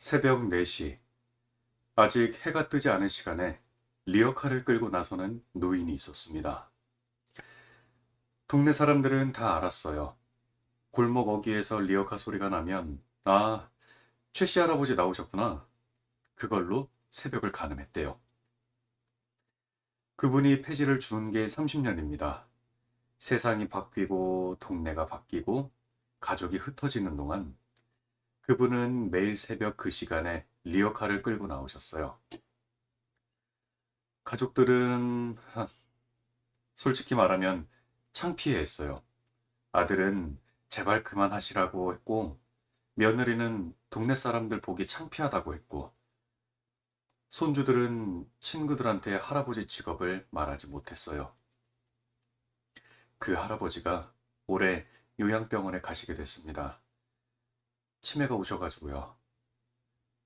새벽 4시, 아직 해가 뜨지 않은 시간에 리어카를 끌고 나서는 노인이 있었습니다. 동네 사람들은 다 알았어요. 골목 어귀에서 리어카 소리가 나면, 아, 최씨 할아버지 나오셨구나. 그걸로 새벽을 가늠했대요. 그분이 폐지를 준 게 30년입니다. 세상이 바뀌고 동네가 바뀌고 가족이 흩어지는 동안 그분은 매일 새벽 그 시간에 리어카를 끌고 나오셨어요. 가족들은 솔직히 말하면 창피해했어요. 아들은 제발 그만하시라고 했고, 며느리는 동네 사람들 보기 창피하다고 했고, 손주들은 친구들한테 할아버지 직업을 말하지 못했어요. 그 할아버지가 올해 요양병원에 가시게 됐습니다. 치매가 오셔가지고요.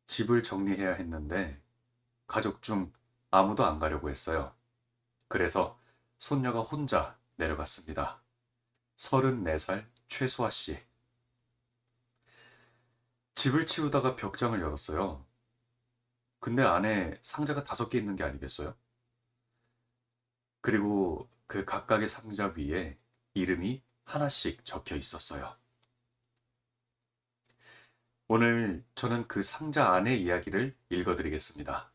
집을 정리해야 했는데 가족 중 아무도 안 가려고 했어요. 그래서 손녀가 혼자 내려갔습니다. 34살 최수아 씨. 집을 치우다가 벽장을 열었어요. 근데 안에 상자가 5개 있는 게 아니겠어요? 그리고 그 각각의 상자 위에 이름이 하나씩 적혀 있었어요. 오늘 저는 그 상자 안의 이야기를 읽어드리겠습니다.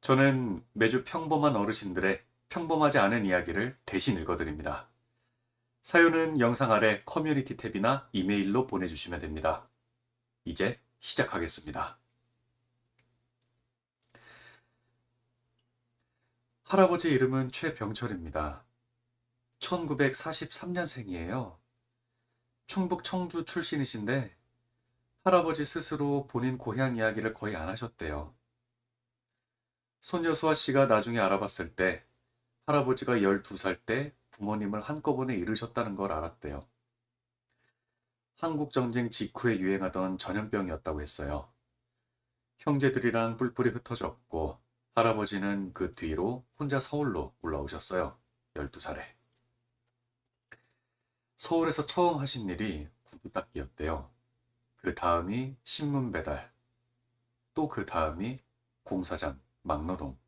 저는 매주 평범한 어르신들의 평범하지 않은 이야기를 대신 읽어드립니다. 사연은 영상 아래 커뮤니티 탭이나 이메일로 보내주시면 됩니다. 이제 시작하겠습니다. 할아버지 이름은 최병철입니다. 1943년생이에요. 충북 청주 출신이신데 할아버지 스스로 본인 고향 이야기를 거의 안 하셨대요. 손녀 수아 씨가 나중에 알아봤을 때 할아버지가 12살 때 부모님을 한꺼번에 잃으셨다는 걸 알았대요. 한국전쟁 직후에 유행하던 전염병이었다고 했어요. 형제들이랑 뿔뿔이 흩어졌고 할아버지는 그 뒤로 혼자 서울로 올라오셨어요. 12살에. 서울에서 처음 하신 일이 구두 닦기였대요. 그 다음이 신문 배달, 또 그 다음이 공사장, 막노동.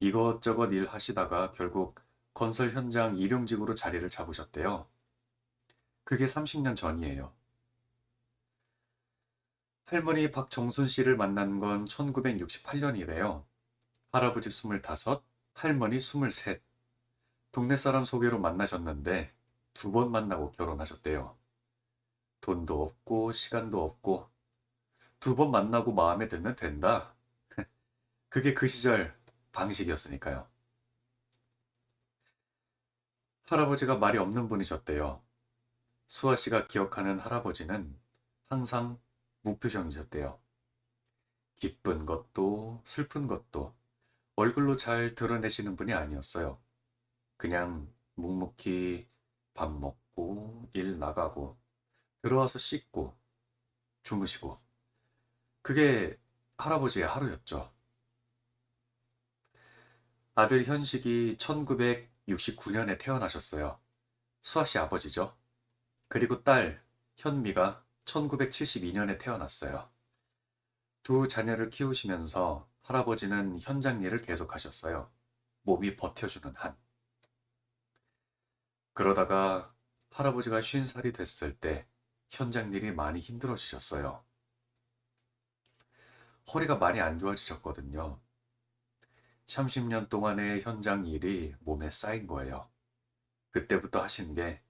이것저것 일 하시다가 결국 건설 현장 일용직으로 자리를 잡으셨대요. 그게 30년 전이에요. 할머니 박정순 씨를 만난 건 1968년이래요. 할아버지 25, 할머니 23. 동네 사람 소개로 만나셨는데 2번 만나고 결혼하셨대요. 돈도 없고 시간도 없고 2번 만나고 마음에 들면 된다. 그게 그 시절 방식이었으니까요. 할아버지가 말이 없는 분이셨대요. 수아 씨가 기억하는 할아버지는 항상 무표정이셨대요. 기쁜 것도 슬픈 것도 얼굴로 잘 드러내시는 분이 아니었어요. 그냥 묵묵히 밥 먹고 일 나가고 들어와서 씻고 주무시고 그게 할아버지의 하루였죠. 아들 현식이 1969년에 태어나셨어요. 수아 씨 아버지죠. 그리고 딸 현미가 1972년에 태어났어요. 두 자녀를 키우시면서 할아버지는 현장 일을 계속하셨어요. 몸이 버텨주는 한. 그러다가 할아버지가 50살이 됐을 때 현장 일이 많이 힘들어지셨어요. 허리가 많이 안 좋아지셨거든요. 30년 동안의 현장 일이 몸에 쌓인 거예요. 그때부터 하신 게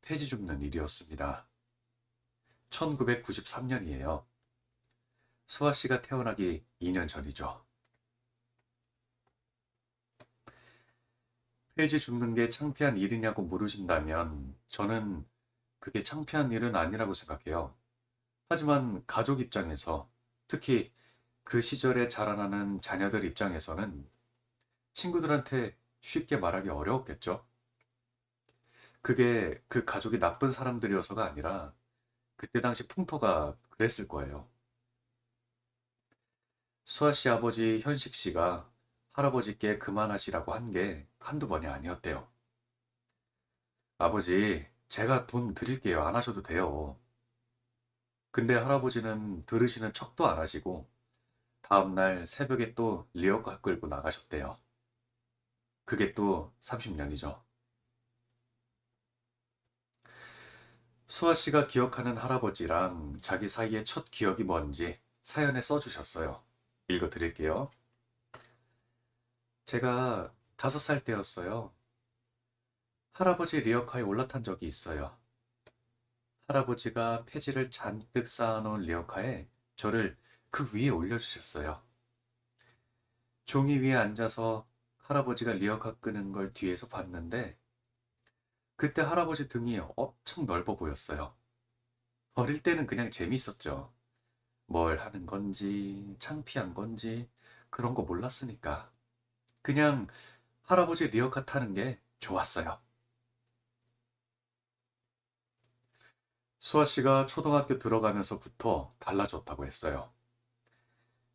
폐지 줍는 일이었습니다. 1993년이에요. 수아 씨가 태어나기 2년 전이죠. 폐지 줍는 게 창피한 일이냐고 물으신다면 저는 그게 창피한 일은 아니라고 생각해요. 하지만 가족 입장에서 특히 그 시절에 자라나는 자녀들 입장에서는 친구들한테 쉽게 말하기 어려웠겠죠. 그게 그 가족이 나쁜 사람들이어서가 아니라 그때 당시 풍토가 그랬을 거예요. 수아 씨 아버지 현식 씨가 할아버지께 그만하시라고 한 게 한두 번이 아니었대요. 아버지, 제가 돈 드릴게요. 안 하셔도 돼요. 근데 할아버지는 들으시는 척도 안 하시고 다음날 새벽에 또 리어카 끌고 나가셨대요. 그게 또 30년이죠. 수아 씨가 기억하는 할아버지랑 자기 사이의 첫 기억이 뭔지 사연에 써주셨어요. 읽어 드릴게요. 제가 5살 때였어요. 할아버지 리어카에 올라탄 적이 있어요. 할아버지가 폐지를 잔뜩 쌓아놓은 리어카에 저를 그 위에 올려주셨어요. 종이 위에 앉아서 할아버지가 리어카 끄는 걸 뒤에서 봤는데 그때 할아버지 등이 엄청 넓어 보였어요. 어릴 때는 그냥 재밌었죠. 뭘 하는 건지 창피한 건지 그런 거 몰랐으니까. 그냥 할아버지 리어카 타는 게 좋았어요. 수아 씨가 초등학교 들어가면서부터 달라졌다고 했어요.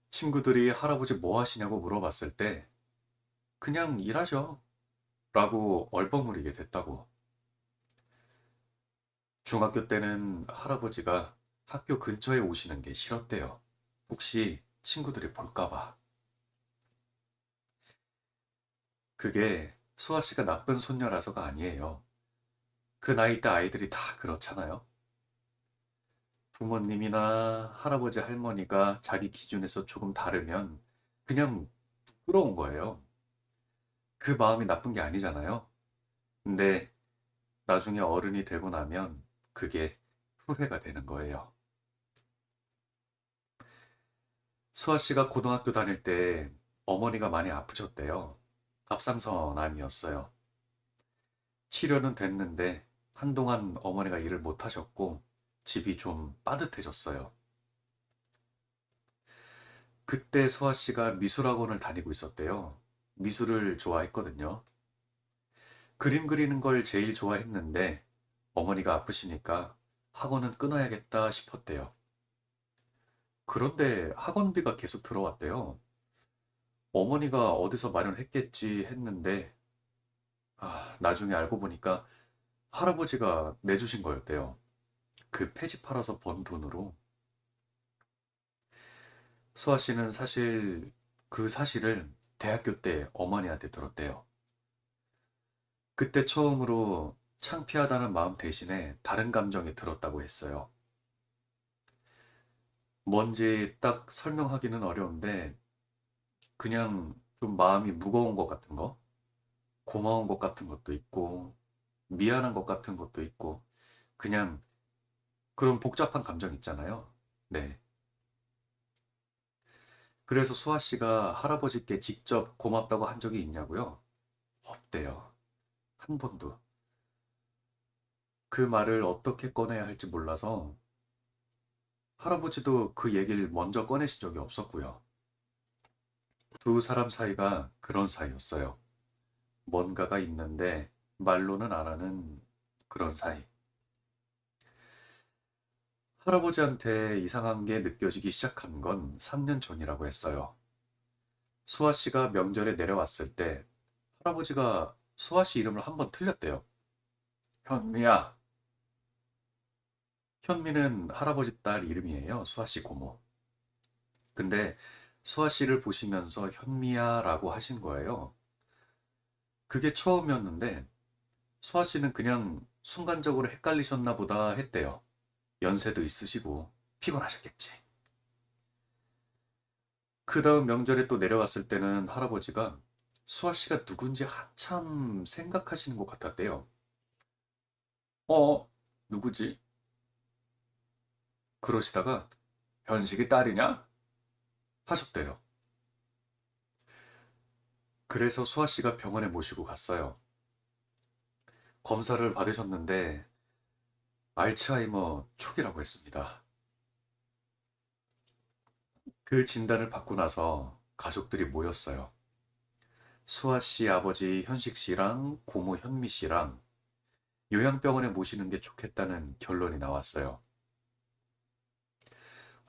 친구들이 할아버지 뭐 하시냐고 물어봤을 때 그냥 일하죠 라고 얼버무리게 됐다고. 중학교 때는 할아버지가 학교 근처에 오시는 게 싫었대요. 혹시 친구들이 볼까봐. 그게 수아 씨가 나쁜 손녀라서가 아니에요. 그 나이 때 아이들이 다 그렇잖아요. 부모님이나 할아버지 할머니가 자기 기준에서 조금 다르면 그냥 부끄러운 거예요. 그 마음이 나쁜 게 아니잖아요. 근데 나중에 어른이 되고 나면 그게 후회가 되는 거예요. 수아 씨가 고등학교 다닐 때 어머니가 많이 아프셨대요. 갑상선암이었어요. 치료는 됐는데 한동안 어머니가 일을 못 하셨고 집이 좀 빠듯해졌어요. 그때 수아 씨가 미술학원을 다니고 있었대요. 미술을 좋아했거든요. 그림 그리는 걸 제일 좋아했는데 어머니가 아프시니까 학원은 끊어야겠다 싶었대요. 그런데 학원비가 계속 들어왔대요. 어머니가 어디서 마련했겠지 했는데 나중에 알고 보니까 할아버지가 내주신 거였대요. 그 폐지 팔아서 번 돈으로. 수아 씨는 사실 그 사실을 대학교 때 어머니한테 들었대요. 그때 처음으로 창피하다는 마음 대신에 다른 감정이 들었다고 했어요. 뭔지 딱 설명하기는 어려운데 그냥 좀 마음이 무거운 것 같은 거, 고마운 것 같은 것도 있고 미안한 것 같은 것도 있고 그냥 그런 복잡한 감정 있잖아요. 네. 그래서 수아 씨가 할아버지께 직접 고맙다고 한 적이 있냐고요? 없대요. 한 번도. 그 말을 어떻게 꺼내야 할지 몰라서 할아버지도 그 얘기를 먼저 꺼내신 적이 없었고요. 두 사람 사이가 그런 사이였어요. 뭔가가 있는데 말로는 안 하는 그런 사이. 할아버지한테 이상한 게 느껴지기 시작한 건 3년 전이라고 했어요. 수아 씨가 명절에 내려왔을 때 할아버지가 수아 씨 이름을 한번 틀렸대요. 현미야. 현미는 할아버지 딸 이름이에요. 수아 씨 고모. 근데 수아 씨를 보시면서 현미야라고 하신 거예요. 그게 처음이었는데 수아 씨는 그냥 순간적으로 헷갈리셨나 보다 했대요. 연세도 있으시고 피곤하셨겠지. 그 다음 명절에 또 내려왔을 때는 할아버지가 수아 씨가 누군지 한참 생각하시는 것 같았대요. 어, 누구지? 그러시다가 현식이 딸이냐? 하셨대요. 그래서 수아 씨가 병원에 모시고 갔어요. 검사를 받으셨는데 알츠하이머 초기라고 했습니다. 그 진단을 받고 나서 가족들이 모였어요. 수아 씨 아버지 현식 씨랑 고모 현미 씨랑 요양병원에 모시는 게 좋겠다는 결론이 나왔어요.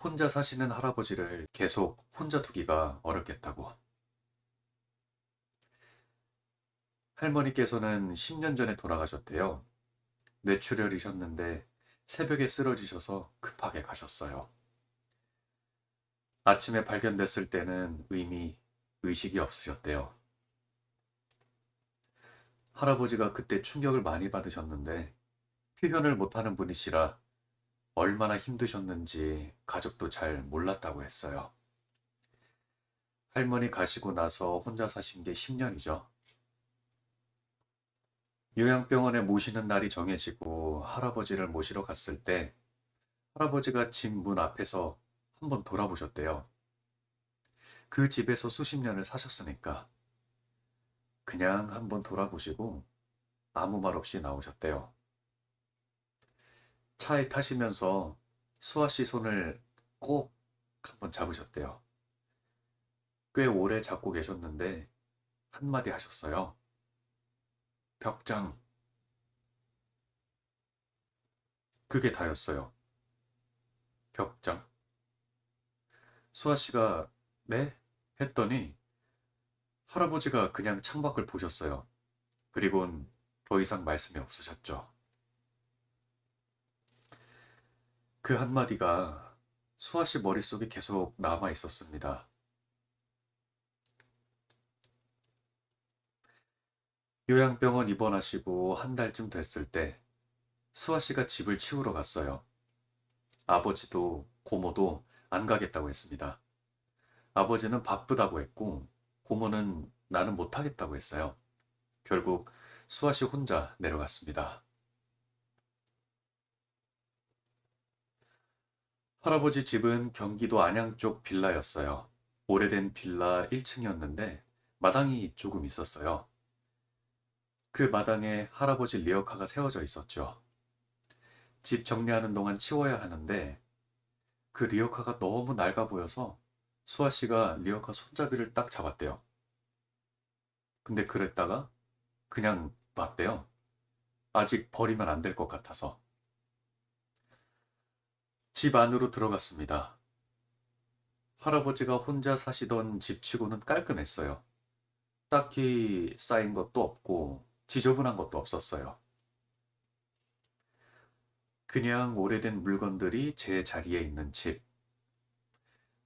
혼자 사시는 할아버지를 계속 혼자 두기가 어렵겠다고. 할머니께서는 10년 전에 돌아가셨대요. 뇌출혈이셨는데 새벽에 쓰러지셔서 급하게 가셨어요. 아침에 발견됐을 때는 이미 의식이 없으셨대요. 할아버지가 그때 충격을 많이 받으셨는데 표현을 못하는 분이시라 얼마나 힘드셨는지 가족도 잘 몰랐다고 했어요. 할머니 가시고 나서 혼자 사신 게 10년이죠. 요양병원에 모시는 날이 정해지고 할아버지를 모시러 갔을 때 할아버지가 집 문 앞에서 한번 돌아보셨대요. 그 집에서 수십 년을 사셨으니까 그냥 한번 돌아보시고 아무 말 없이 나오셨대요. 차에 타시면서 수아 씨 손을 꼭 한번 잡으셨대요. 꽤 오래 잡고 계셨는데 한마디 하셨어요. 벽장. 그게 다였어요. 벽장. 수아 씨가 네? 했더니 할아버지가 그냥 창밖을 보셨어요. 그리곤 더 이상 말씀이 없으셨죠. 그 한마디가 수아 씨 머릿속에 계속 남아 있었습니다. 요양병원 입원하시고 한 달쯤 됐을 때 수아 씨가 집을 치우러 갔어요. 아버지도 고모도 안 가겠다고 했습니다. 아버지는 바쁘다고 했고 고모는 나는 못하겠다고 했어요. 결국 수아 씨 혼자 내려갔습니다. 할아버지 집은 경기도 안양 쪽 빌라였어요. 오래된 빌라 1층이었는데 마당이 조금 있었어요. 그 마당에 할아버지 리어카가 세워져 있었죠. 집 정리하는 동안 치워야 하는데 그 리어카가 너무 낡아 보여서 수아 씨가 리어카 손잡이를 딱 잡았대요. 근데 그랬다가 그냥 놨대요. 아직 버리면 안 될 것 같아서. 집 안으로 들어갔습니다. 할아버지가 혼자 사시던 집치고는 깔끔했어요. 딱히 쌓인 것도 없고 지저분한 것도 없었어요. 그냥 오래된 물건들이 제 자리에 있는 집.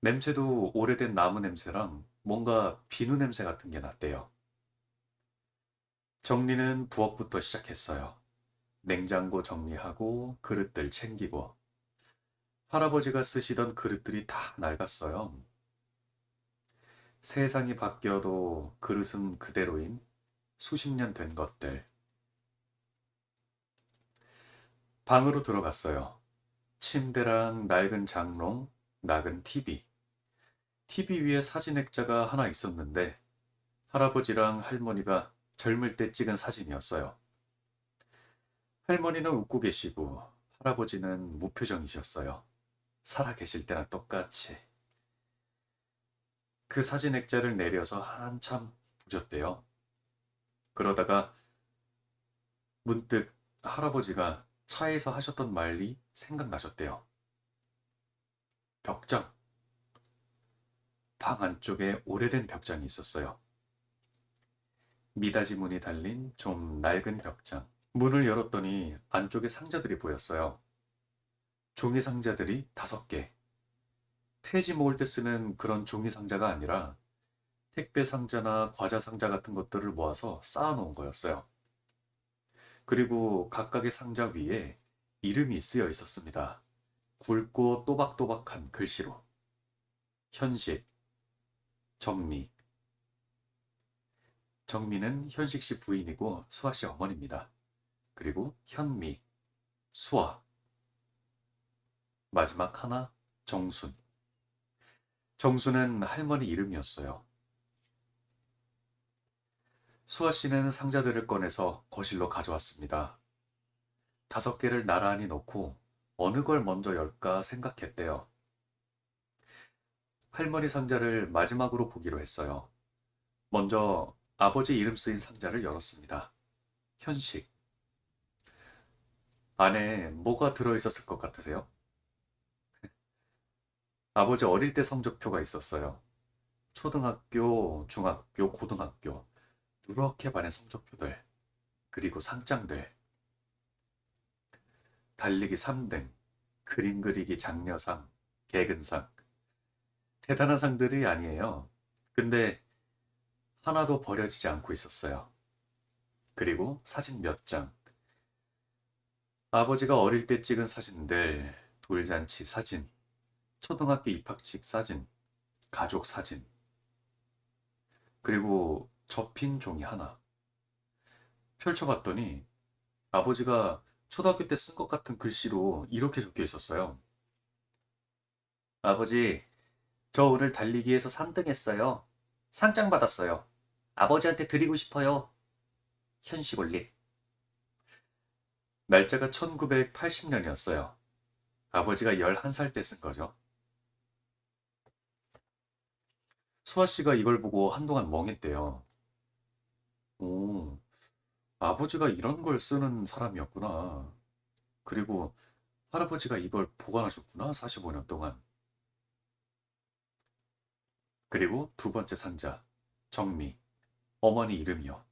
냄새도 오래된 나무 냄새랑 뭔가 비누 냄새 같은 게 났대요. 정리는 부엌부터 시작했어요. 냉장고 정리하고 그릇들 챙기고 할아버지가 쓰시던 그릇들이 다 낡았어요. 세상이 바뀌어도 그릇은 그대로인 수십 년 된 것들. 방으로 들어갔어요. 침대랑 낡은 장롱, 낡은 TV. TV 위에 사진 액자가 하나 있었는데 할아버지랑 할머니가 젊을 때 찍은 사진이었어요. 할머니는 웃고 계시고 할아버지는 무표정이셨어요. 살아 계실 때랑 똑같이. 그 사진 액자를 내려서 한참 보셨대요. 그러다가 문득 할아버지가 차에서 하셨던 말이 생각나셨대요. 벽장. 방 안쪽에 오래된 벽장이 있었어요. 미닫이 문이 달린 좀 낡은 벽장. 문을 열었더니 안쪽에 상자들이 보였어요. 종이 상자들이 5개. 폐지 모을 때 쓰는 그런 종이 상자가 아니라 택배 상자나 과자 상자 같은 것들을 모아서 쌓아놓은 거였어요. 그리고 각각의 상자 위에 이름이 쓰여 있었습니다. 굵고 또박또박한 글씨로. 현식, 정미. 정미는 현식 씨 부인이고 수아 씨 어머니입니다. 그리고 현미, 수아. 마지막 하나, 정순. 정순은 할머니 이름이었어요. 수아 씨는 상자들을 꺼내서 거실로 가져왔습니다. 5개를 나란히 놓고 어느 걸 먼저 열까 생각했대요. 할머니 상자를 마지막으로 보기로 했어요. 먼저 아버지 이름 쓰인 상자를 열었습니다. 현식. 안에 뭐가 들어있었을 것 같으세요? 아버지 어릴 때 성적표가 있었어요. 초등학교, 중학교, 고등학교. 누렇게 반의 성적표들. 그리고 상장들. 달리기 3등, 그림 그리기 장려상, 개근상. 대단한 상들이 아니에요. 근데 하나도 버려지지 않고 있었어요. 그리고 사진 몇 장. 아버지가 어릴 때 찍은 사진들, 돌잔치 사진, 초등학교 입학식 사진, 가족 사진, 그리고 접힌 종이 하나. 펼쳐봤더니 아버지가 초등학교 때 쓴 것 같은 글씨로 이렇게 적혀 있었어요. 아버지, 저 오늘 달리기에서 3등 했어요. 상장 받았어요. 아버지한테 드리고 싶어요. 현식 올림. 날짜가 1980년이었어요. 아버지가 11살 때 쓴 거죠. 수아 씨가 이걸 보고 한동안 멍했대요. 오, 아버지가 이런 걸 쓰는 사람이었구나. 그리고 할아버지가 이걸 보관하셨구나, 45년 동안. 그리고 두 번째 상자, 정미, 어머니 이름이요.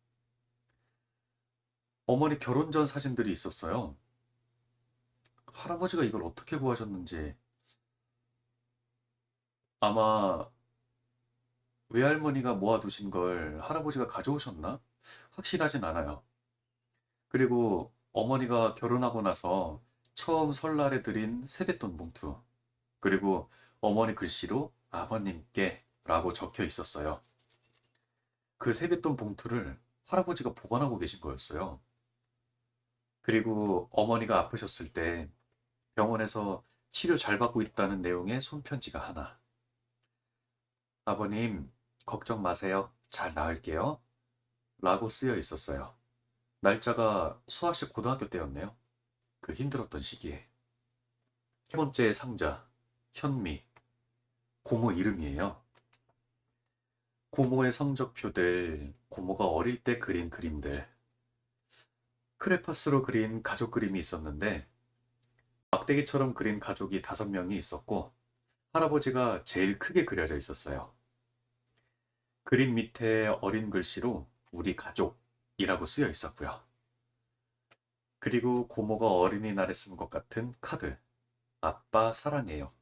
어머니 결혼 전 사진들이 있었어요. 할아버지가 이걸 어떻게 구하셨는지 아마 외할머니가 모아두신 걸 할아버지가 가져오셨나? 확실하진 않아요. 그리고 어머니가 결혼하고 나서 처음 설날에 드린 세뱃돈 봉투, 그리고 어머니 글씨로 아버님께 라고 적혀 있었어요. 그 세뱃돈 봉투를 할아버지가 보관하고 계신 거였어요. 그리고 어머니가 아프셨을 때 병원에서 치료 잘 받고 있다는 내용의 손편지가 하나. 아버님, 걱정 마세요. 잘 나을게요. 라고 쓰여 있었어요. 날짜가 수아씨 고등학교 때였네요. 그 힘들었던 시기에. 세 번째 상자, 현미. 고모 이름이에요. 고모의 성적표들, 고모가 어릴 때 그린 그림들. 크레파스로 그린 가족 그림이 있었는데 막대기처럼 그린 가족이 5명이 있었고 할아버지가 제일 크게 그려져 있었어요. 그림 밑에 어린 글씨로 우리 가족이라고 쓰여 있었고요. 그리고 고모가 어린이날에 쓴 것 같은 카드. 아빠 사랑해요.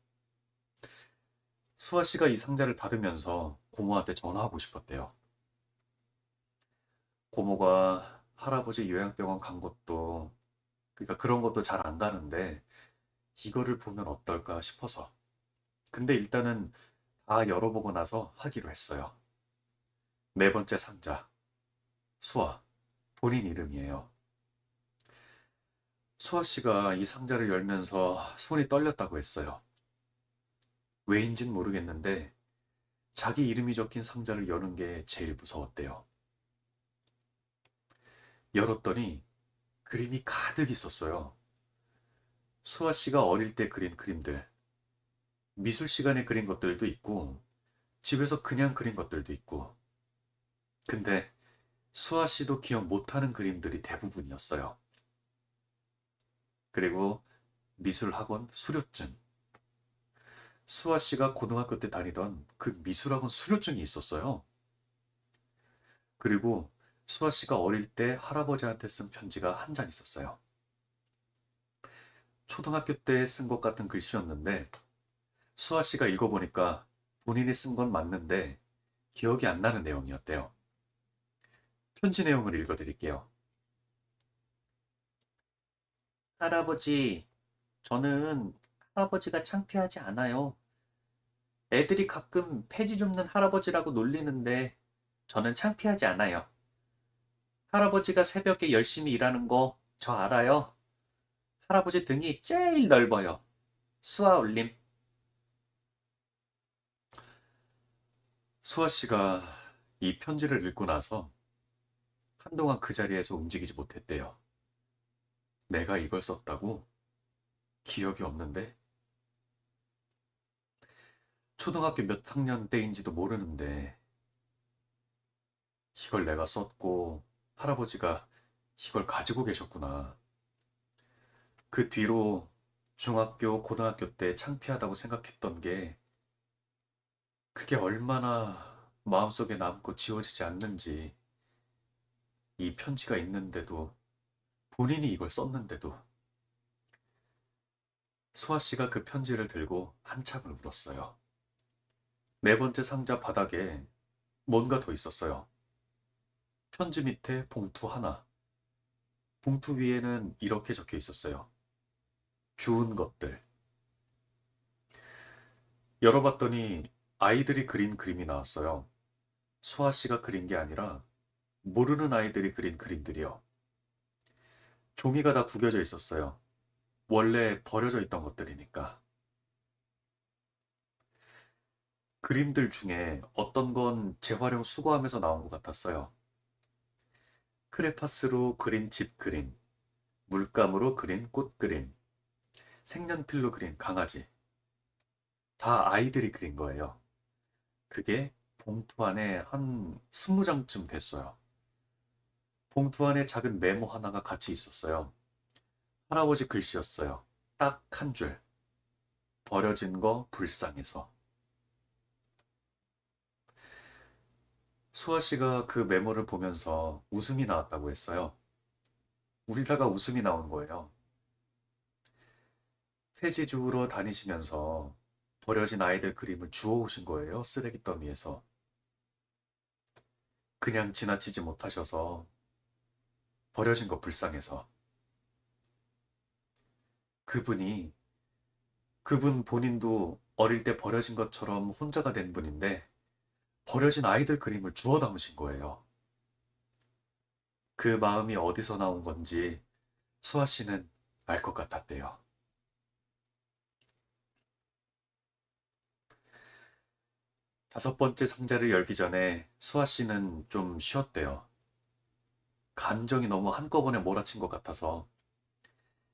수아 씨가 이 상자를 받으면서 고모한테 전화하고 싶었대요. 고모가 할아버지 요양병원 간 것도, 그러니까 그런 것도 잘 안 가는데 이거를 보면 어떨까 싶어서. 근데 일단은 다 열어보고 나서 하기로 했어요. 네 번째 상자. 수아. 본인 이름이에요. 수아 씨가 이 상자를 열면서 손이 떨렸다고 했어요. 왜인진 모르겠는데 자기 이름이 적힌 상자를 여는 게 제일 무서웠대요. 열었더니 그림이 가득 있었어요. 수아 씨가 어릴 때 그린 그림들, 미술 시간에 그린 것들도 있고, 집에서 그냥 그린 것들도 있고. 근데 수아 씨도 기억 못하는 그림들이 대부분이었어요. 그리고 미술학원 수료증. 수아 씨가 고등학교 때 다니던 그 미술학원 수료증이 있었어요. 그리고 수아 씨가 어릴 때 할아버지한테 쓴 편지가 한 장 있었어요. 초등학교 때 쓴 것 같은 글씨였는데 수아 씨가 읽어보니까 본인이 쓴 건 맞는데 기억이 안 나는 내용이었대요. 편지 내용을 읽어드릴게요. 할아버지, 저는 할아버지가 창피하지 않아요. 애들이 가끔 폐지 줍는 할아버지라고 놀리는데 저는 창피하지 않아요. 할아버지가 새벽에 열심히 일하는 거 저 알아요. 할아버지 등이 제일 넓어요. 수아 올림. 수아 씨가 이 편지를 읽고 나서 한동안 그 자리에서 움직이지 못했대요. 내가 이걸 썼다고? 기억이 없는데? 초등학교 몇 학년 때인지도 모르는데 이걸 내가 썼고 할아버지가 이걸 가지고 계셨구나. 그 뒤로 중학교, 고등학교 때 창피하다고 생각했던 게 그게 얼마나 마음속에 남고 지워지지 않는지 이 편지가 있는데도 본인이 이걸 썼는데도 수아 씨가 그 편지를 들고 한참을 울었어요. 네 번째 상자 바닥에 뭔가 더 있었어요. 편지 밑에 봉투 하나. 봉투 위에는 이렇게 적혀 있었어요. 주운 것들. 열어봤더니 아이들이 그린 그림이 나왔어요. 수아 씨가 그린 게 아니라 모르는 아이들이 그린 그림들이요. 종이가 다 구겨져 있었어요. 원래 버려져 있던 것들이니까. 그림들 중에 어떤 건 재활용 수거하면서 나온 것 같았어요. 크레파스로 그린 집 그림, 물감으로 그린 꽃 그림, 색연필로 그린 강아지. 다 아이들이 그린 거예요. 그게 봉투 안에 한 20장쯤 됐어요. 봉투 안에 작은 메모 하나가 같이 있었어요. 할아버지 글씨였어요. 딱 한 줄. 버려진 거 불쌍해서. 수아 씨가 그 메모를 보면서 웃음이 나왔다고 했어요. 울다가 웃음이 나온 거예요. 폐지 주우러 다니시면서 버려진 아이들 그림을 주워오신 거예요. 쓰레기 더미에서. 그냥 지나치지 못하셔서 버려진 거 불쌍해서. 그분이 그분 본인도 어릴 때 버려진 것처럼 혼자가 된 분인데 버려진 아이들 그림을 주워 담으신 거예요. 그 마음이 어디서 나온 건지 수아 씨는 알 것 같았대요. 다섯 번째 상자를 열기 전에 수아 씨는 좀 쉬었대요. 감정이 너무 한꺼번에 몰아친 것 같아서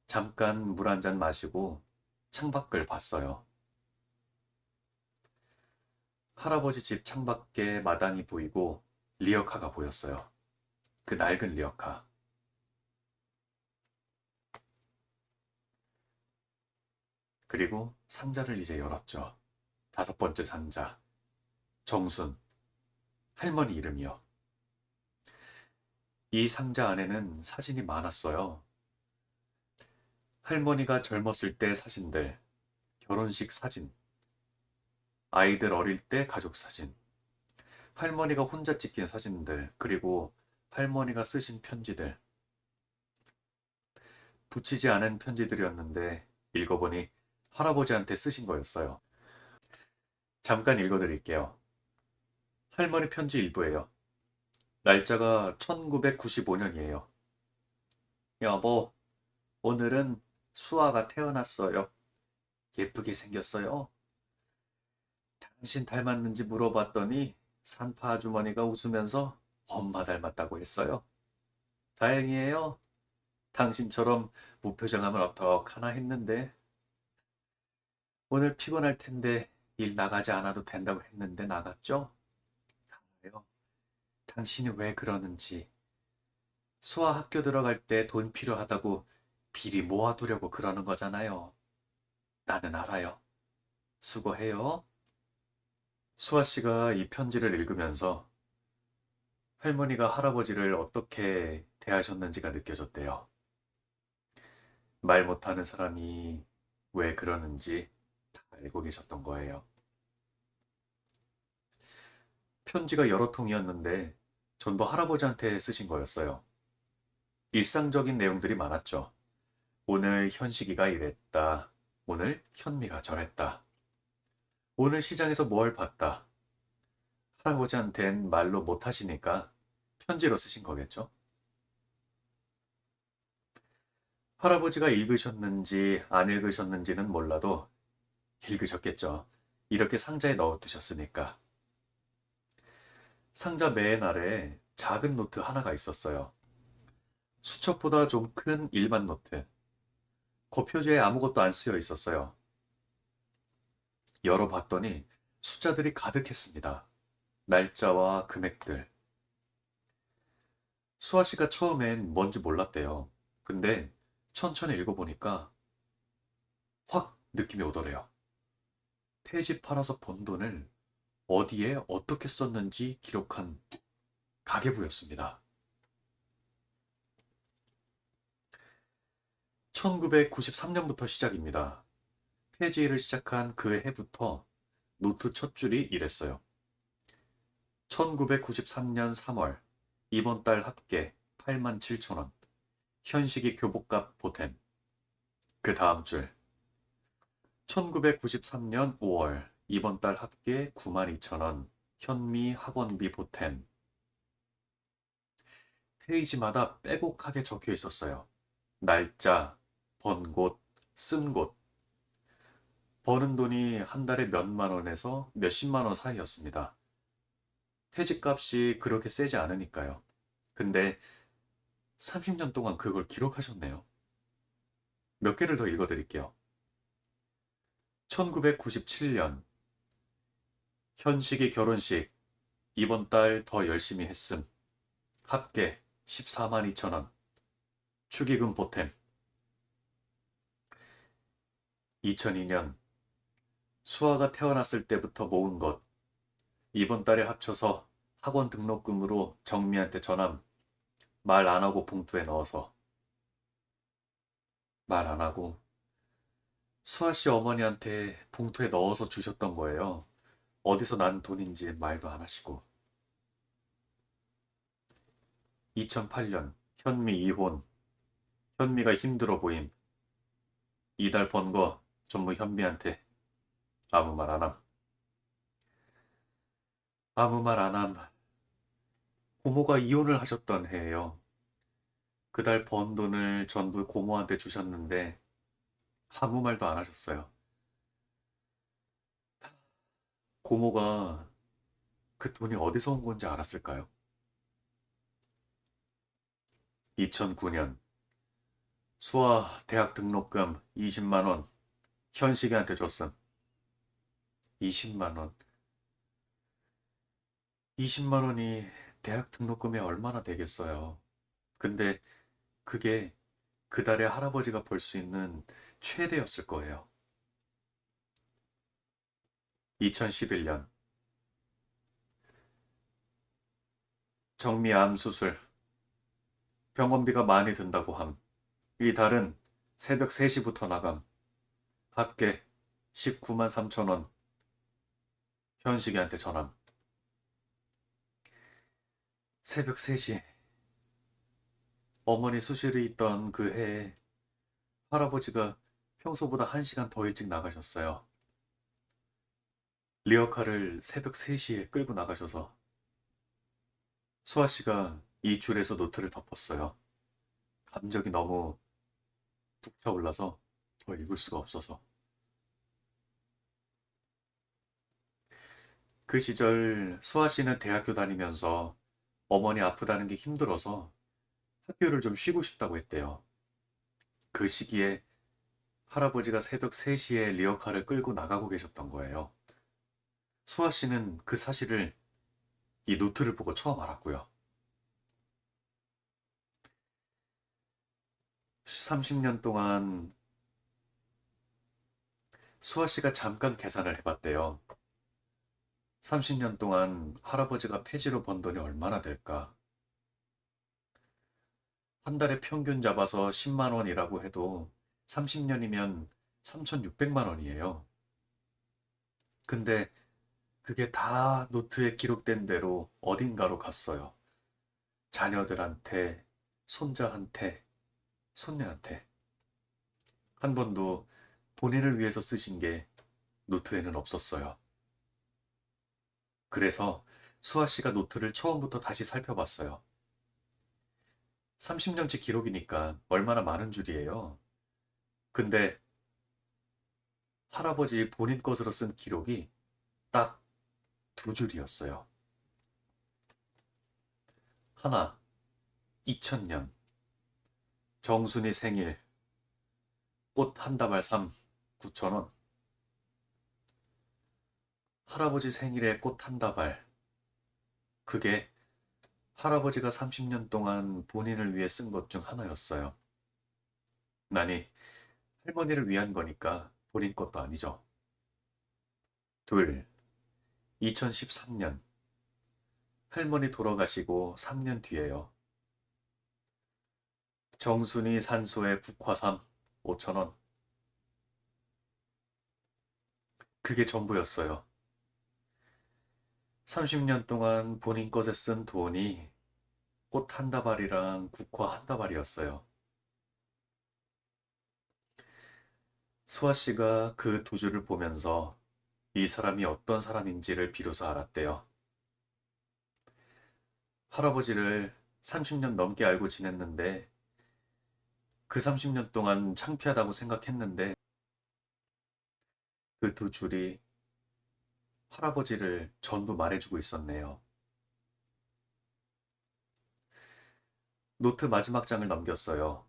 잠깐 물 한 잔 마시고 창밖을 봤어요. 할아버지 집 창밖에 마당이 보이고 리어카가 보였어요. 그 낡은 리어카. 그리고 상자를 이제 열었죠. 다섯 번째 상자. 정순. 할머니 이름이요. 이 상자 안에는 사진이 많았어요. 할머니가 젊었을 때 사진들, 결혼식 사진, 아이들 어릴 때 가족 사진, 할머니가 혼자 찍힌 사진들, 그리고 할머니가 쓰신 편지들. 붙이지 않은 편지들이었는데 읽어보니 할아버지한테 쓰신 거였어요. 잠깐 읽어드릴게요. 할머니 편지 일부예요. 날짜가 1995년이에요. 여보, 오늘은 수아가 태어났어요. 예쁘게 생겼어요. 당신 닮았는지 물어봤더니 산파 아주머니가 웃으면서 엄마 닮았다고 했어요. 다행이에요. 당신처럼 무표정하면 어떡하나 했는데 오늘 피곤할 텐데 일 나가지 않아도 된다고 했는데 나갔죠? 알아요. 당신이 왜 그러는지. 수아 학교 들어갈 때 돈 필요하다고 비리 모아두려고 그러는 거잖아요. 나는 알아요. 수고해요. 수아 씨가 이 편지를 읽으면서 할머니가 할아버지를 어떻게 대하셨는지가 느껴졌대요. 말 못하는 사람이 왜 그러는지 다 알고 계셨던 거예요. 편지가 여러 통이었는데 전부 할아버지한테 쓰신 거였어요. 일상적인 내용들이 많았죠. 오늘 현식이가 이랬다. 오늘 현미가 저랬다. 오늘 시장에서 뭘 봤다. 할아버지한텐 말로 못하시니까 편지로 쓰신 거겠죠. 할아버지가 읽으셨는지 안 읽으셨는지는 몰라도 읽으셨겠죠. 이렇게 상자에 넣어두셨으니까. 상자 맨 아래에 작은 노트 하나가 있었어요. 수첩보다 좀 큰 일반 노트. 그 표지에 아무것도 안 쓰여 있었어요. 열어봤더니 숫자들이 가득했습니다. 날짜와 금액들. 수아 씨가 처음엔 뭔지 몰랐대요. 근데 천천히 읽어보니까 확 느낌이 오더래요. 폐지 팔아서 번 돈을 어디에 어떻게 썼는지 기록한 가계부였습니다. 1993년부터 시작입니다. 폐지를 시작한 그 해부터 노트 첫 줄이 이랬어요. 1993년 3월 이번 달 합계 87,000원. 현식이 교복값 보탬. 그 다음 줄 1993년 5월 이번 달 합계 92,000원. 현미 학원비 보탬. 페이지마다 빼곡하게 적혀 있었어요. 날짜, 번 곳, 쓴 곳. 버는 돈이 한 달에 몇만 원에서 몇십만 원 사이였습니다. 퇴직값이 그렇게 세지 않으니까요. 근데 30년 동안 그걸 기록하셨네요. 몇 개를 더 읽어드릴게요. 1997년 현식이 결혼식 이번 달 더 열심히 했음. 합계 14만 2천 원. 축의금 보탬. 2002년 수아가 태어났을 때부터 모은 것. 이번 달에 합쳐서 학원 등록금으로 정미한테 전함. 말 안 하고 봉투에 넣어서. 말 안 하고 수아 씨 어머니한테 봉투에 넣어서 주셨던 거예요. 어디서 난 돈인지 말도 안 하시고. 2008년 현미 이혼. 현미가 힘들어 보임. 이달 번 거 전부 현미한테. 아무 말 안 함. 아무 말 안 함. 고모가 이혼을 하셨던 해예요. 그달 번 돈을 전부 고모한테 주셨는데 아무 말도 안 하셨어요. 고모가 그 돈이 어디서 온 건지 알았을까요? 2009년 수아 대학 등록금 20만 원 현식이한테 줬음. 20만 원. 20만 원이 대학 등록금에 얼마나 되겠어요. 근데 그게 그달에 할아버지가 벌 수 있는 최대였을 거예요. 2011년 정미암 수술. 병원비가 많이 든다고 함. 이 달은 새벽 3시부터 나감. 합계 19만 3천 원. 현식이한테 전함. 새벽 3시. 어머니 수술이 있던 그 해에 할아버지가 평소보다 1시간 더 일찍 나가셨어요. 리어카를 새벽 3시에 끌고 나가셔서 수아 씨가 이 줄에서 노트를 덮었어요. 감정이 너무 북차올라서 더 읽을 수가 없어서. 그 시절 수아 씨는 대학교 다니면서 어머니 아프다는 게 힘들어서 학교를 좀 쉬고 싶다고 했대요. 그 시기에 할아버지가 새벽 3시에 리어카를 끌고 나가고 계셨던 거예요. 수아 씨는 그 사실을 이 노트를 보고 처음 알았고요. 30년 동안 수아 씨가 잠깐 계산을 해봤대요. 30년 동안 할아버지가 폐지로 번 돈이 얼마나 될까? 한 달에 평균 잡아서 10만 원이라고 해도 30년이면 3,600만 원이에요. 근데 그게 다 노트에 기록된 대로 어딘가로 갔어요. 자녀들한테, 손자한테, 손녀한테. 한 번도 본인을 위해서 쓰신 게 노트에는 없었어요. 그래서 수아 씨가 노트를 처음부터 다시 살펴봤어요. 30년치 기록이니까 얼마나 많은 줄이에요. 근데 할아버지 본인 것으로 쓴 기록이 딱 2줄이었어요. 하나, 2000년. 정순이 생일. 꽃 한 다발 9,000원. 할아버지 생일에 꽃 한 다발. 그게 할아버지가 30년 동안 본인을 위해 쓴 것 중 하나였어요. 아니, 할머니를 위한 거니까 본인 것도 아니죠. 둘, 2013년. 할머니 돌아가시고 3년 뒤에요. 정순이 산소에 국화삼 5,000원. 그게 전부였어요. 30년 동안 본인 것에 쓴 돈이 꽃 한 다발이랑 국화 한 다발이었어요. 수아 씨가 그 두 줄을 보면서 이 사람이 어떤 사람인지를 비로소 알았대요. 할아버지를 30년 넘게 알고 지냈는데 그 30년 동안 창피하다고 생각했는데 그 두 줄이 할아버지를 전부 말해주고 있었네요. 노트 마지막 장을 넘겼어요.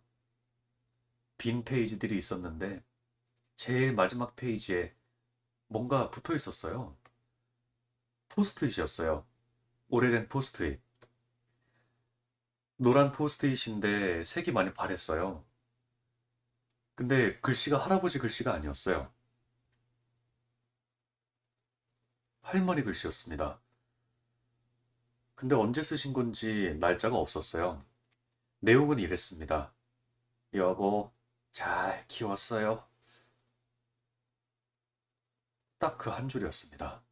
빈 페이지들이 있었는데 제일 마지막 페이지에 뭔가 붙어 있었어요. 포스트잇이었어요. 오래된 포스트잇. 노란 포스트잇인데 색이 많이 바랬어요. 근데 글씨가 할아버지 글씨가 아니었어요. 할머니 글씨였습니다. 근데 언제 쓰신 건지 날짜가 없었어요. 내용은 이랬습니다. 여보, 잘 키웠어요. 딱 그 한 줄이었습니다.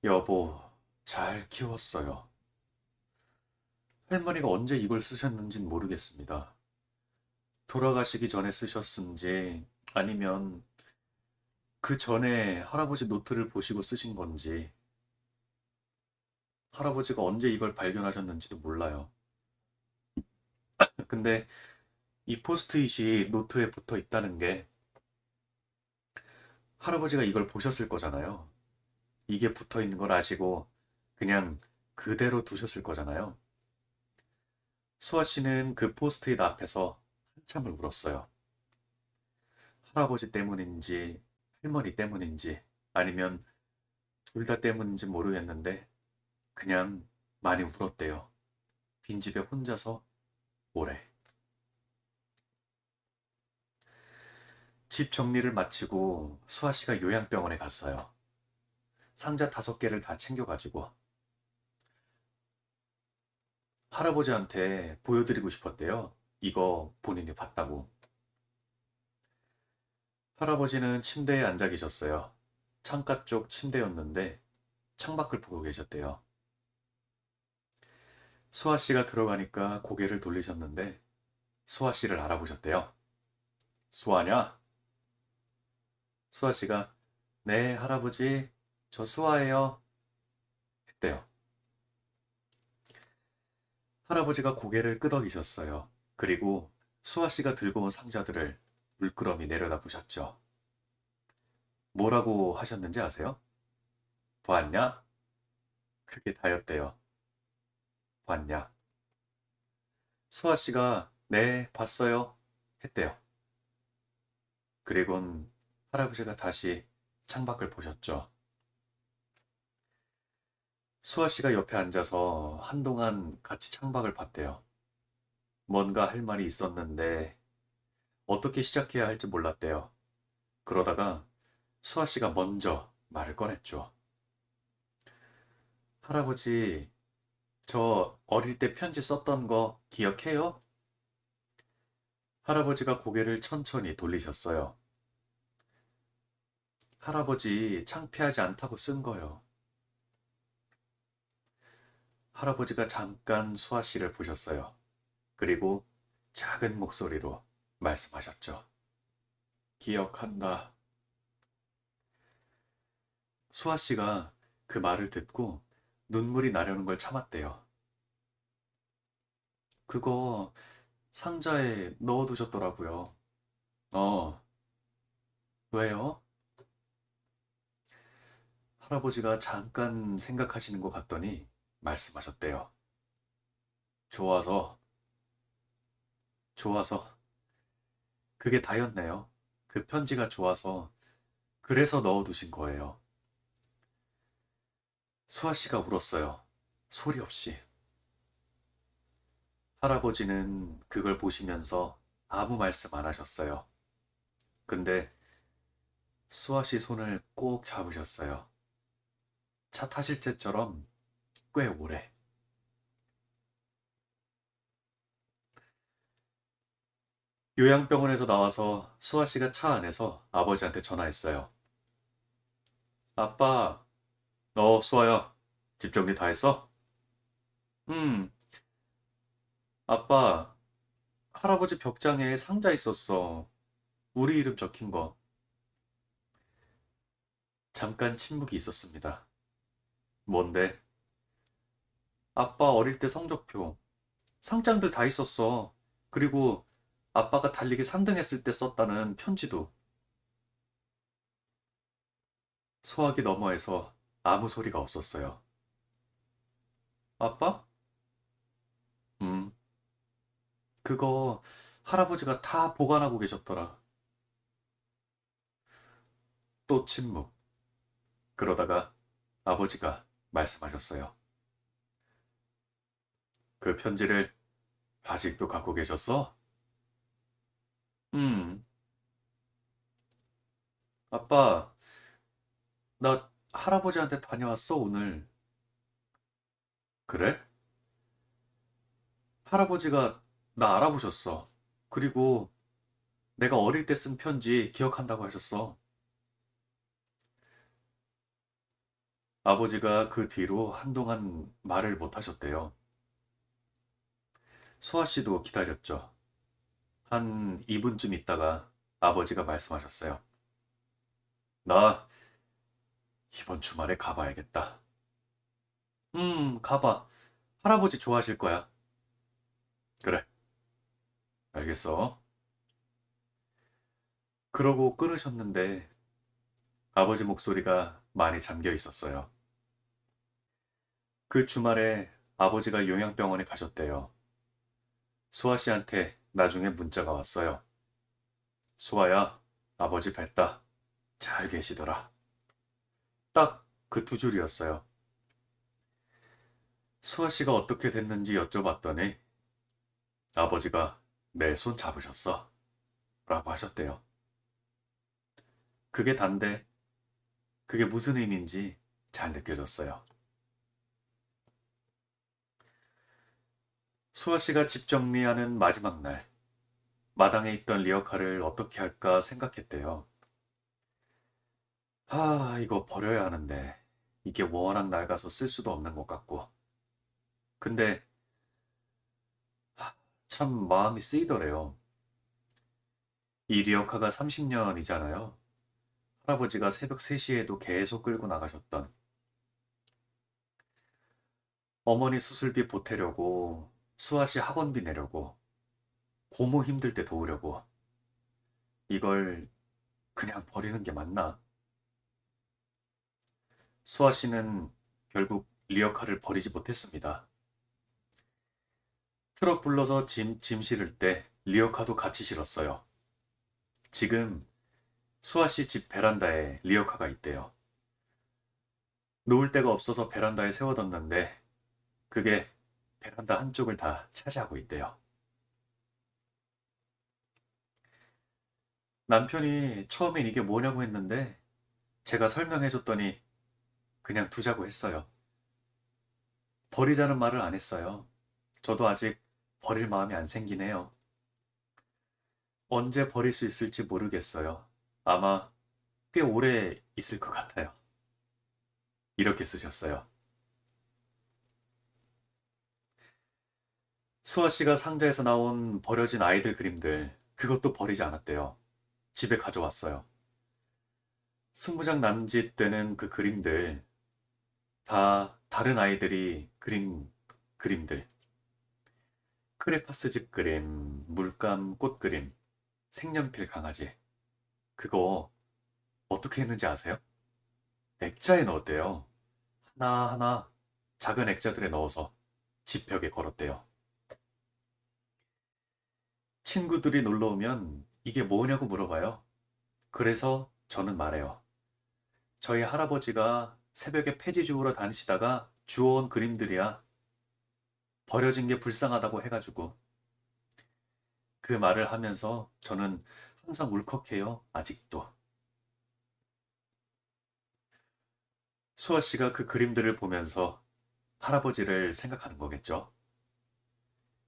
여보, 잘 키웠어요. 할머니가 언제 이걸 쓰셨는진 모르겠습니다. 돌아가시기 전에 쓰셨은지 아니면 그 전에 할아버지 노트를 보시고 쓰신 건지 할아버지가 언제 이걸 발견하셨는지도 몰라요. 근데 이 포스트잇이 노트에 붙어 있다는 게 할아버지가 이걸 보셨을 거잖아요. 이게 붙어 있는 걸 아시고 그냥 그대로 두셨을 거잖아요. 수아 씨는 그 포스트잇 앞에서 한참을 울었어요. 할아버지 때문인지 할머니 때문인지 아니면 둘 다 때문인지 모르겠는데 그냥 많이 울었대요. 빈집에 혼자서 오래. 집 정리를 마치고 수아 씨가 요양병원에 갔어요. 상자 5개를 다 챙겨가지고 할아버지한테 보여드리고 싶었대요. 이거 본인이 봤다고. 할아버지는 침대에 앉아 계셨어요. 창가 쪽 침대였는데 창밖을 보고 계셨대요. 수아 씨가 들어가니까 고개를 돌리셨는데 수아 씨를 알아보셨대요. 수아냐? 수아 씨가 네, 할아버지, 저 수아예요. 했대요. 할아버지가 고개를 끄덕이셨어요. 그리고 수아 씨가 들고 온 상자들을 물끄러미 내려다 보셨죠. 뭐라고 하셨는지 아세요? 봤냐? 그게 다였대요. 봤냐? 수아 씨가 네, 봤어요. 했대요. 그리곤 할아버지가 다시 창밖을 보셨죠. 수아 씨가 옆에 앉아서 한동안 같이 창밖을 봤대요. 뭔가 할 말이 있었는데 어떻게 시작해야 할지 몰랐대요. 그러다가 수아 씨가 먼저 말을 꺼냈죠. 할아버지, 저 어릴 때 편지 썼던 거 기억해요? 할아버지가 고개를 천천히 돌리셨어요. 할아버지 창피하지 않다고 쓴 거요. 할아버지가 잠깐 수아 씨를 보셨어요. 그리고 작은 목소리로 말씀하셨죠. 기억한다. 수아 씨가 그 말을 듣고 눈물이 나려는 걸 참았대요. 그거 상자에 넣어두셨더라고요. 어, 왜요? 할아버지가 잠깐 생각하시는 것 같더니 말씀하셨대요. 좋아서, 좋아서. 그게 다였네요. 그 편지가 좋아서, 그래서 넣어두신 거예요. 수아 씨가 울었어요. 소리 없이. 할아버지는 그걸 보시면서 아무 말씀 안 하셨어요. 근데 수아 씨 손을 꼭 잡으셨어요. 차 타실 때처럼 꽤 오래. 요양병원에서 나와서 수아 씨가 차 안에서 아버지한테 전화했어요. 아빠, 수아야. 집 정리 다 했어? 음, 아빠, 할아버지 벽장에 상자 있었어. 우리 이름 적힌 거. 잠깐 침묵이 있었습니다. 뭔데? 아빠 어릴 때 성적표. 상장들 다 있었어. 그리고 아빠가 달리기 3등 했을 때 썼다는 편지도. 소화기 너머에서 아무 소리가 없었어요. 아빠? 음, 그거 할아버지가 다 보관하고 계셨더라. 또 침묵. 그러다가 아버지가 말씀하셨어요. 그 편지를 아직도 갖고 계셨어? 음, 아빠, 나 할아버지한테 다녀왔어, 오늘. 그래? 할아버지가 나 알아보셨어. 그리고 내가 어릴 때 쓴 편지 기억한다고 하셨어. 아버지가 그 뒤로 한동안 말을 못 하셨대요. 수아 씨도 기다렸죠. 한 2분쯤 있다가 아버지가 말씀하셨어요. 나 이번 주말에 가봐야겠다. 가봐. 할아버지 좋아하실 거야. 그래, 알겠어. 그러고 끊으셨는데 아버지 목소리가 많이 잠겨 있었어요. 그 주말에 아버지가 요양병원에 가셨대요. 수아 씨한테 나중에 문자가 왔어요. 수아야, 아버지 뵀다. 잘 계시더라. 딱 그 두 줄이었어요. 수아 씨가 어떻게 됐는지 여쭤봤더니 아버지가 내 손 잡으셨어. 라고 하셨대요. 그게 단데 그게 무슨 의미인지 잘 느껴졌어요. 수아 씨가 집 정리하는 마지막 날, 마당에 있던 리어카를 어떻게 할까 생각했대요. 이거 버려야 하는데 이게 워낙 낡아서 쓸 수도 없는 것 같고. 근데 참 마음이 쓰이더래요. 이 리어카가 30년이잖아요. 할아버지가 새벽 3시에도 계속 끌고 나가셨던 어머니 수술비 보태려고 수아 씨 학원비 내려고 고모 힘들 때 도우려고 이걸 그냥 버리는 게 맞나? 수아 씨는 결국 리어카를 버리지 못했습니다. 트럭 불러서 짐 실을 때 리어카도 같이 실었어요. 지금 수아 씨 집 베란다에 리어카가 있대요. 놓을 데가 없어서 베란다에 세워뒀는데 그게 베란다 한쪽을 다 차지하고 있대요. 남편이 처음엔 이게 뭐냐고 했는데 제가 설명해줬더니 그냥 두자고 했어요. 버리자는 말을 안 했어요. 저도 아직 버릴 마음이 안 생기네요. 언제 버릴 수 있을지 모르겠어요. 아마 꽤 오래 있을 것 같아요. 이렇게 쓰셨어요. 수아 씨가 상자에서 나온 버려진 아이들 그림들, 그것도 버리지 않았대요. 집에 가져왔어요. 승부장 남짓 되는 그 그림들, 다 다른 아이들이 그린 그림들. 크레파스 집 그림, 물감 꽃 그림, 색연필 강아지. 그거 어떻게 했는지 아세요? 액자에 넣었대요. 하나하나 작은 액자들에 넣어서 집 벽에 걸었대요. 친구들이 놀러 오면 이게 뭐냐고 물어봐요. 그래서 저는 말해요. 저희 할아버지가 새벽에 폐지 주우러 다니시다가 주워온 그림들이야. 버려진 게 불쌍하다고 해가지고. 그 말을 하면서 저는 항상 울컥해요. 아직도. 수아 씨가 그 그림들을 보면서 할아버지를 생각하는 거겠죠.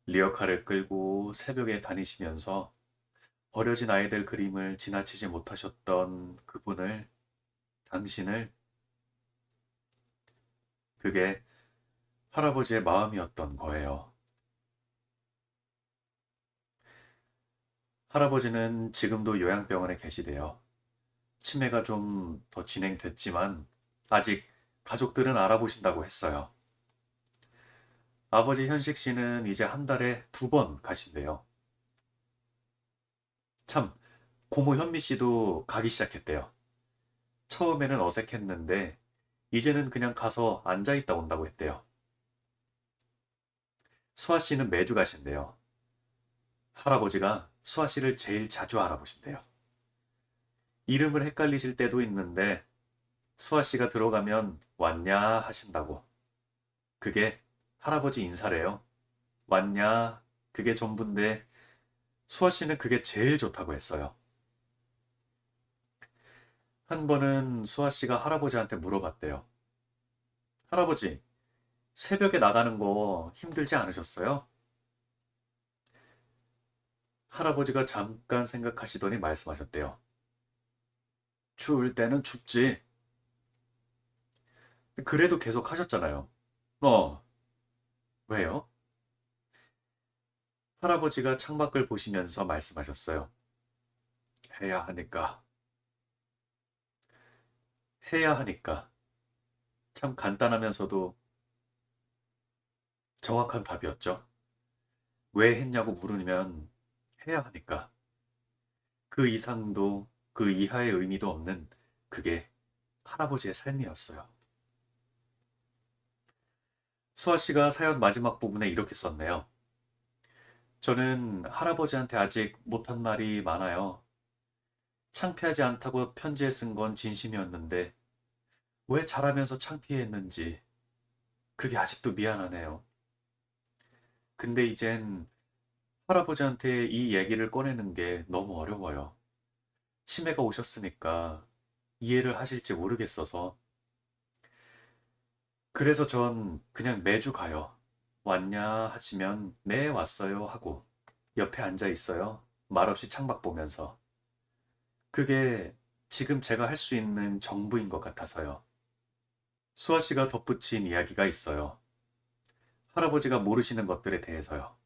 리어카를 끌고 새벽에 다니시면서 버려진 아이들 그림을 지나치지 못하셨던 당신을, 그게 할아버지의 마음이었던 거예요. 할아버지는 지금도 요양병원에 계시대요. 치매가 좀 더 진행됐지만 아직 가족들은 알아보신다고 했어요. 아버지 현식 씨는 이제 한 달에 2번 가신대요. 참, 고모 현미 씨도 가기 시작했대요. 처음에는 어색했는데 이제는 그냥 가서 앉아있다 온다고 했대요. 수아 씨는 매주 가신대요. 할아버지가 수아 씨를 제일 자주 알아보신대요. 이름을 헷갈리실 때도 있는데 수아 씨가 들어가면 왔냐 하신다고. 그게 할아버지 인사래요. 왔냐, 그게 전부인데 수아 씨는 그게 제일 좋다고 했어요. 한 번은 수아 씨가 할아버지한테 물어봤대요. 할아버지, 새벽에 나가는 거 힘들지 않으셨어요? 할아버지가 잠깐 생각하시더니 말씀하셨대요. 추울 때는 춥지. 그래도 계속 하셨잖아요. 어, 왜요? 할아버지가 창밖을 보시면서 말씀하셨어요. 해야 하니까. 해야 하니까. 참 간단하면서도 정확한 답이었죠. 왜 했냐고 물으면 해야 하니까. 그 이상도 그 이하의 의미도 없는 그게 할아버지의 삶이었어요. 수아 씨가 사연 마지막 부분에 이렇게 썼네요. 저는 할아버지한테 아직 못한 말이 많아요. 창피하지 않다고 편지에 쓴 건 진심이었는데 왜 잘하면서 창피했는지 그게 아직도 미안하네요. 근데 이젠 할아버지한테 이 얘기를 꺼내는 게 너무 어려워요. 치매가 오셨으니까 이해를 하실지 모르겠어서. 그래서 전 그냥 매주 가요. 왔냐 하시면 네 왔어요 하고 옆에 앉아 있어요. 말없이 창밖 보면서. 그게 지금 제가 할 수 있는 정부인 것 같아서요. 수아 씨가 덧붙인 이야기가 있어요. 할아버지가 모르시는 것들에 대해서요.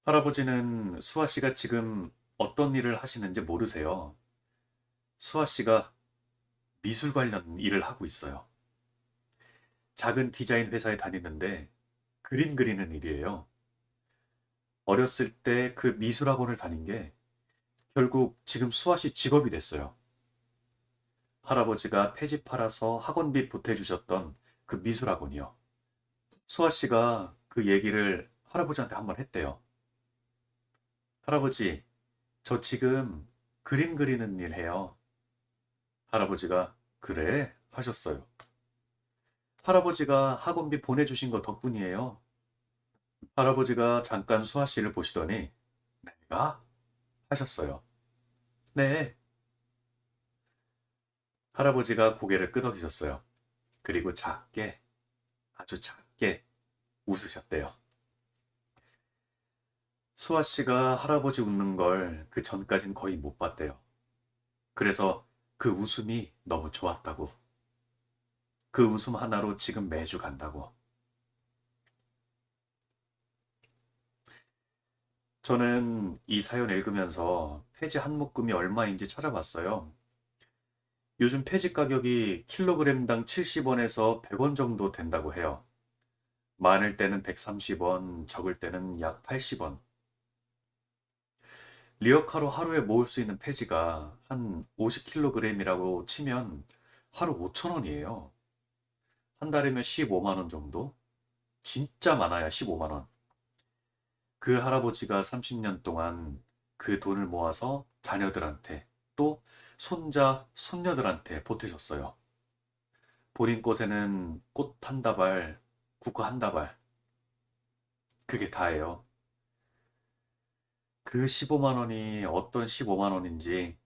할아버지는 수아 씨가 지금 어떤 일을 하시는지 모르세요. 수아 씨가 미술 관련 일을 하고 있어요. 작은 디자인 회사에 다니는데 그림 그리는 일이에요. 어렸을 때 그 미술학원을 다닌 게 결국 지금 수아 씨 직업이 됐어요. 할아버지가 폐지 팔아서 학원비 보태주셨던 그 미술학원이요. 수아 씨가 그 얘기를 할아버지한테 한번 했대요. 할아버지, 저 지금 그림 그리는 일 해요. 할아버지가 그래? 하셨어요. 할아버지가 학원비 보내주신 거 덕분이에요. 할아버지가 잠깐 수아 씨를 보시더니 내가? 하셨어요. 네. 할아버지가 고개를 끄덕이셨어요. 그리고 작게, 아주 작게 웃으셨대요. 수아 씨가 할아버지 웃는 걸 그 전까진 거의 못 봤대요. 그래서 그 웃음이 너무 좋았다고. 그 웃음 하나로 지금 매주 간다고. 저는 이 사연 읽으면서 폐지 한 묶음이 얼마인지 찾아봤어요. 요즘 폐지 가격이 킬로그램당 70원에서 100원 정도 된다고 해요. 많을 때는 130원, 적을 때는 약 80원. 리어카로 하루에 모을 수 있는 폐지가 한 50kg이라고 치면 하루 5,000원이에요. 한 달이면 15만 원 정도? 진짜 많아야 15만 원. 그 할아버지가 30년 동안 그 돈을 모아서 자녀들한테 또 손자, 손녀들한테 보태셨어요. 본인 꽃에는 꽃 한 다발, 국화 한 다발. 그게 다예요. 그 15만 원이 어떤 15만 원인지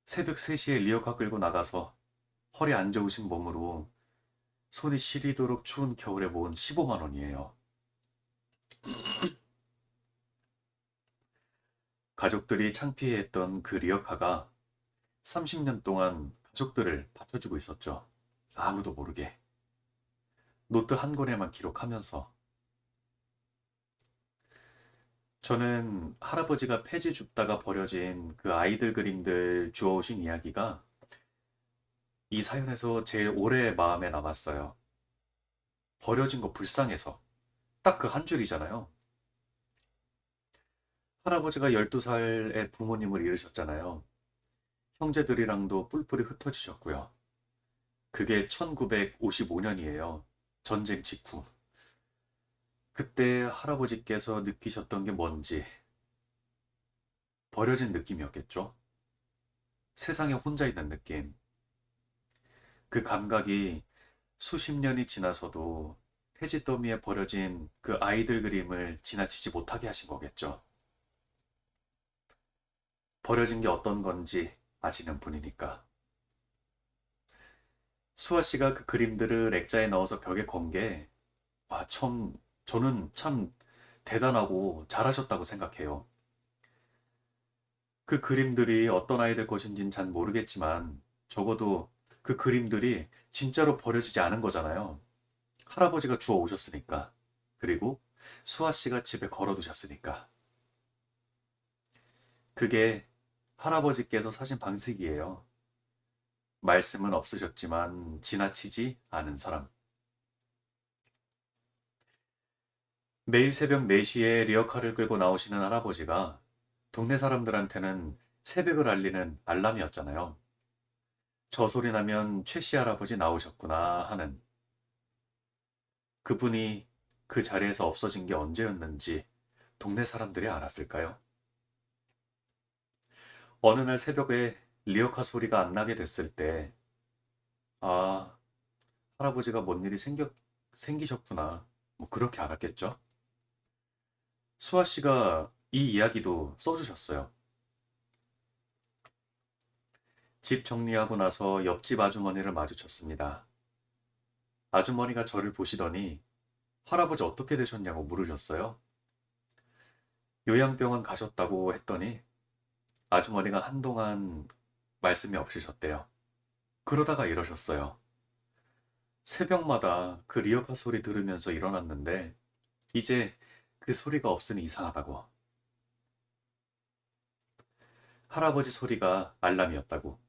새벽 3시에 리어카 끌고 나가서 허리 안 좋으신 몸으로 손이 시리도록 추운 겨울에 모은 15만 원이에요. 가족들이 창피해했던 그 리어카가 30년 동안 가족들을 받쳐주고 있었죠. 아무도 모르게. 노트 한 권에만 기록하면서. 저는 할아버지가 폐지 줍다가 버려진 그 아이들 그림들 주워오신 이야기가 이 사연에서 제일 오래 마음에 남았어요. 버려진 거 불쌍해서. 딱 그 한 줄이잖아요. 할아버지가 12살에 부모님을 잃으셨잖아요. 형제들이랑도 뿔뿔이 흩어지셨고요. 그게 1955년이에요. 전쟁 직후. 그때 할아버지께서 느끼셨던 게 뭔지 버려진 느낌이었겠죠. 세상에 혼자 있는 느낌. 그 감각이 수십 년이 지나서도 태지 더미에 버려진 그 아이들 그림을 지나치지 못하게 하신 거겠죠. 버려진 게 어떤 건지 아시는 분이니까. 수아 씨가 그 그림들을 액자에 넣어서 벽에 건 게, 와, 저는 참 대단하고 잘하셨다고 생각해요. 그 그림들이 어떤 아이들 것인지는 잘 모르겠지만, 적어도 그 그림들이 진짜로 버려지지 않은 거잖아요. 할아버지가 주워 오셨으니까. 그리고 수아 씨가 집에 걸어두셨으니까. 그게 할아버지께서 사신 방식이에요. 말씀은 없으셨지만 지나치지 않은 사람. 매일 새벽 4시에 리어카를 끌고 나오시는 할아버지가 동네 사람들한테는 새벽을 알리는 알람이었잖아요. 저 소리 나면 최 씨 할아버지 나오셨구나 하는. 그분이 그 자리에서 없어진 게 언제였는지 동네 사람들이 알았을까요? 어느 날 새벽에 리어카 소리가 안 나게 됐을 때, 아, 할아버지가 뭔 일이 생기셨구나. 뭐 그렇게 알았겠죠? 수아 씨가 이 이야기도 써주셨어요. 집 정리하고 나서 옆집 아주머니를 마주쳤습니다. 아주머니가 저를 보시더니 할아버지 어떻게 되셨냐고 물으셨어요. 요양병원 가셨다고 했더니 아주머니가 한동안 말씀이 없으셨대요. 그러다가 이러셨어요. 새벽마다 그 리어카 소리 들으면서 일어났는데 이제 그 소리가 없으니 이상하다고. 할아버지 소리가 알람이었다고.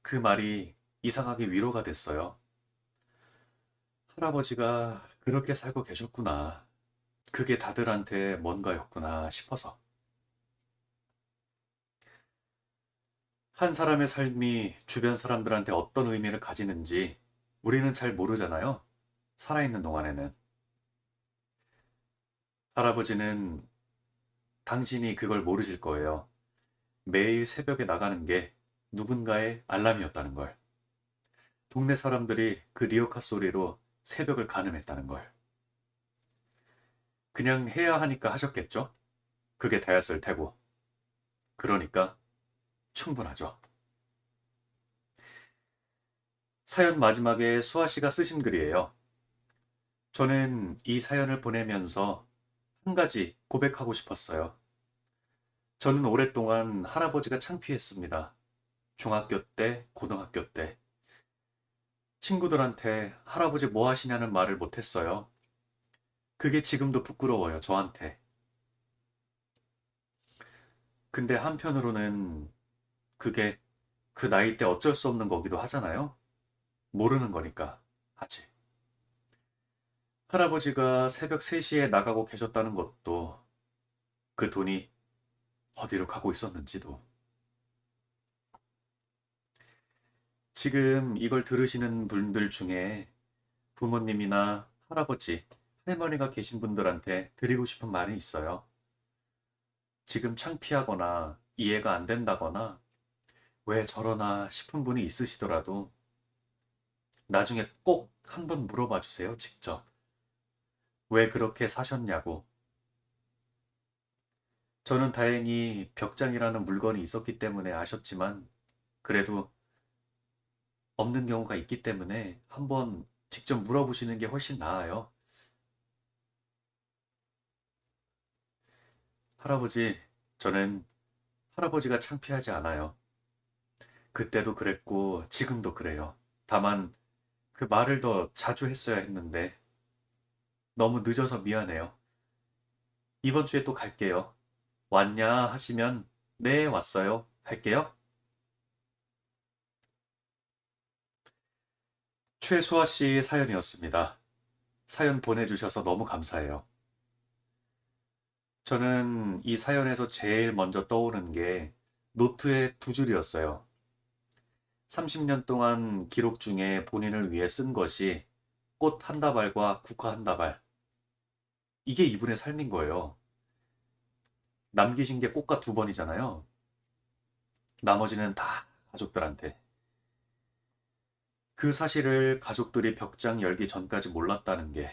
그 말이 이상하게 위로가 됐어요. 할아버지가 그렇게 살고 계셨구나. 그게 다들한테 뭔가였구나 싶어서. 한 사람의 삶이 주변 사람들한테 어떤 의미를 가지는지 우리는 잘 모르잖아요. 살아있는 동안에는. 할아버지는 당신이 그걸 모르실 거예요. 매일 새벽에 나가는 게 누군가의 알람이었다는 걸. 동네 사람들이 그 리어카 소리로 새벽을 가늠했다는 걸. 그냥 해야 하니까 하셨겠죠? 그게 다였을 테고. 그러니까 충분하죠. 사연 마지막에 수아 씨가 쓰신 글이에요. 저는 이 사연을 보내면서 한 가지 고백하고 싶었어요. 저는 오랫동안 할아버지가 창피했습니다. 중학교 때, 고등학교 때. 친구들한테 할아버지 뭐 하시냐는 말을 못했어요. 그게 지금도 부끄러워요, 저한테. 근데 한편으로는 그게 그 나이 때 어쩔 수 없는 거기도 하잖아요. 모르는 거니까, 아직. 할아버지가 새벽 3시에 나가고 계셨다는 것도 그 돈이 어디로 가고 있었는지도. 지금 이걸 들으시는 분들 중에 부모님이나 할아버지, 할머니가 계신 분들한테 드리고 싶은 말이 있어요. 지금 창피하거나 이해가 안 된다거나 왜 저러나 싶은 분이 있으시더라도 나중에 꼭 한번 물어봐 주세요, 직접. 왜 그렇게 사셨냐고. 저는 다행히 벽장이라는 물건이 있었기 때문에 아셨지만 그래도 없는 경우가 있기 때문에 한번 직접 물어보시는 게 훨씬 나아요. 할아버지, 저는 할아버지가 창피하지 않아요. 그때도 그랬고 지금도 그래요. 다만 그 말을 더 자주 했어야 했는데 너무 늦어서 미안해요. 이번 주에 또 갈게요. 왔냐 하시면 네, 왔어요. 할게요. 최수아 씨 사연이었습니다. 사연 보내주셔서 너무 감사해요. 저는 이 사연에서 제일 먼저 떠오른 게 노트의 두 줄이었어요. 30년 동안 기록 중에 본인을 위해 쓴 것이 꽃 한 다발과 국화 한 다발. 이게 이분의 삶인 거예요. 남기신 게 꽃가 두 번이잖아요. 나머지는 다 가족들한테. 그 사실을 가족들이 벽장 열기 전까지 몰랐다는 게,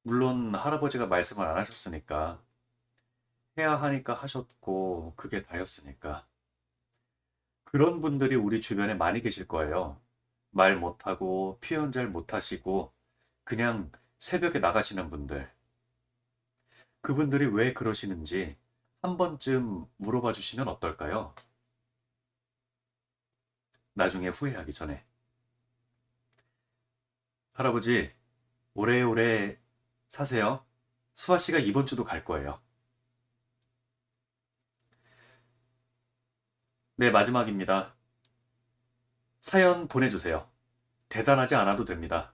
물론 할아버지가 말씀을 안 하셨으니까, 해야 하니까 하셨고, 그게 다였으니까. 그런 분들이 우리 주변에 많이 계실 거예요. 말 못하고, 표현 잘 못하시고, 그냥 새벽에 나가시는 분들. 그분들이 왜 그러시는지 한 번쯤 물어봐 주시면 어떨까요? 나중에 후회하기 전에. 할아버지, 오래오래 사세요. 수아 씨가 이번 주도 갈 거예요. 네, 마지막입니다. 사연 보내주세요. 대단하지 않아도 됩니다.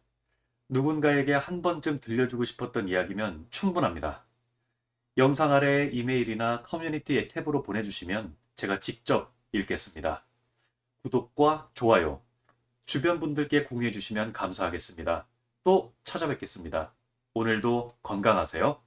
누군가에게 한 번쯤 들려주고 싶었던 이야기면 충분합니다. 영상 아래 이메일이나 커뮤니티 탭으로 보내주시면 제가 직접 읽겠습니다. 구독과 좋아요, 주변 분들께 공유해 주시면 감사하겠습니다. 또 찾아뵙겠습니다. 오늘도 건강하세요.